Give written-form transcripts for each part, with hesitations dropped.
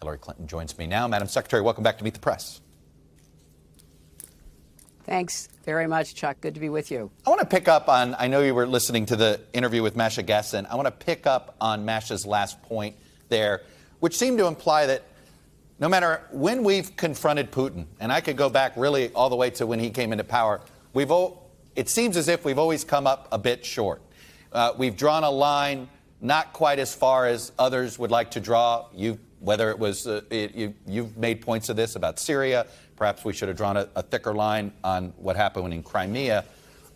Hillary Clinton joins me now. Madam Secretary, welcome back to Meet the Press. Thanks very much, Chuck. Good to be with you. I want to pick up on, I know you were listening to the interview with Masha Gessen. I want to pick up on Masha's last point there, which seemed to imply that no matter when we've confronted Putin, and I could go back really all the way to when he came into power, it seems as if we've always come up a bit short. We've drawn a line not quite as far as others would like to draw. You've made points of this about Syria. Perhaps we should have drawn a thicker line on what happened in Crimea.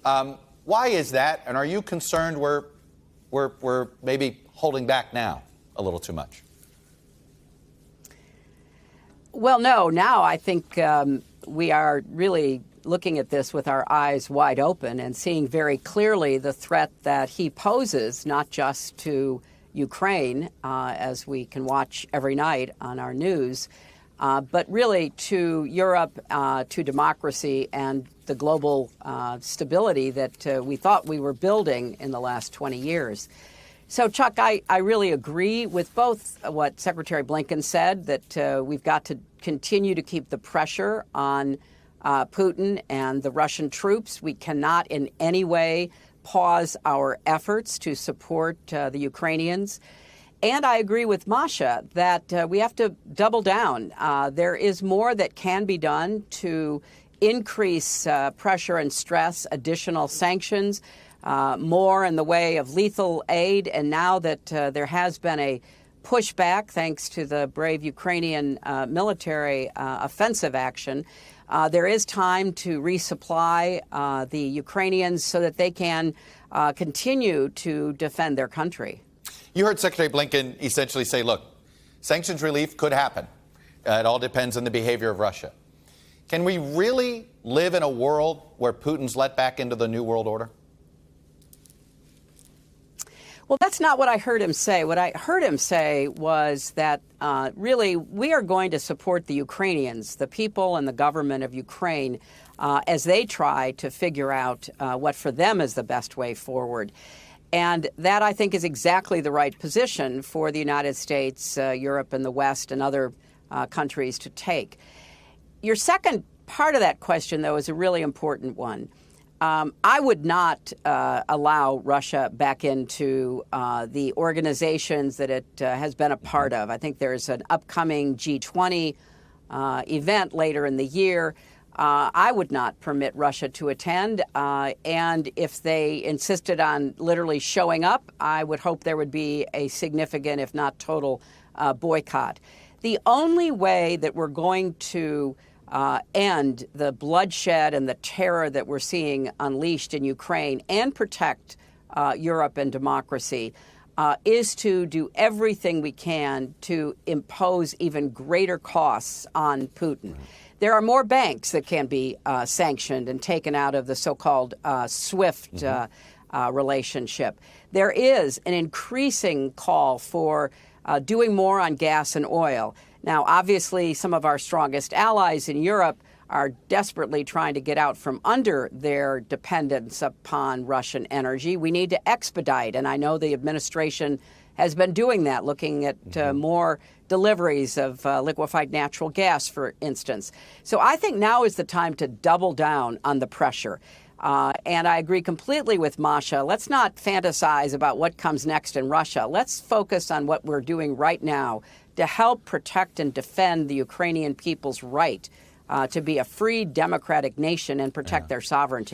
Why is that? And are you concerned we're maybe holding back now a little too much? Well, no. Now I think we are really looking at this with our eyes wide open and seeing very clearly the threat that he poses, not just to Ukraine, as we can watch every night on our news, but really to Europe, to democracy and the global stability that we thought we were building in the last 20 years. So, Chuck, I really agree with both what Secretary Blinken said, that we've got to continue to keep the pressure on Putin and the Russian troops. We cannot in any way pause our efforts to support the Ukrainians. And I agree with Masha that we have to double down. There is more that can be done to increase pressure and stress, additional sanctions, more in the way of lethal aid. And now that there has been a pushback, thanks to the brave Ukrainian military offensive action, there is time to resupply the Ukrainians so that they can continue to defend their country. You heard Secretary Blinken essentially say, look, sanctions relief could happen. It all depends on the behavior of Russia. Can we really live in a world where Putin's let back into the New World Order? Well, that's not what I heard him say. What I heard him say was that really we are going to support the Ukrainians, the people and the government of Ukraine, as they try to figure out what for them is the best way forward. And that, I think, is exactly the right position for the United States, Europe and the West and other countries to take. Your second part of that question, though, is a really important one. I would not allow Russia back into the organizations that it has been a part of. I think there's an upcoming G20 event later in the year. I would not permit Russia to attend. And if they insisted on literally showing up, I would hope there would be a significant, if not total, boycott. The only way that we're going to end the bloodshed and the terror that we're seeing unleashed in Ukraine and protect Europe and democracy is to do everything we can to impose even greater costs on Putin. There are more banks that can be sanctioned and taken out of the so-called SWIFT relationship. There is an increasing call for doing more on gas and oil. Now, obviously, some of our strongest allies in Europe are desperately trying to get out from under their dependence upon Russian energy. We need to expedite, and I know the administration has been doing that, looking at more deliveries of liquefied natural gas, for instance. So I think now is the time to double down on the pressure. And I agree completely with Masha. Let's not fantasize about what comes next in Russia. Let's focus on what we're doing right now to help protect and defend the Ukrainian people's right to be a free, democratic nation and protect their sovereignty.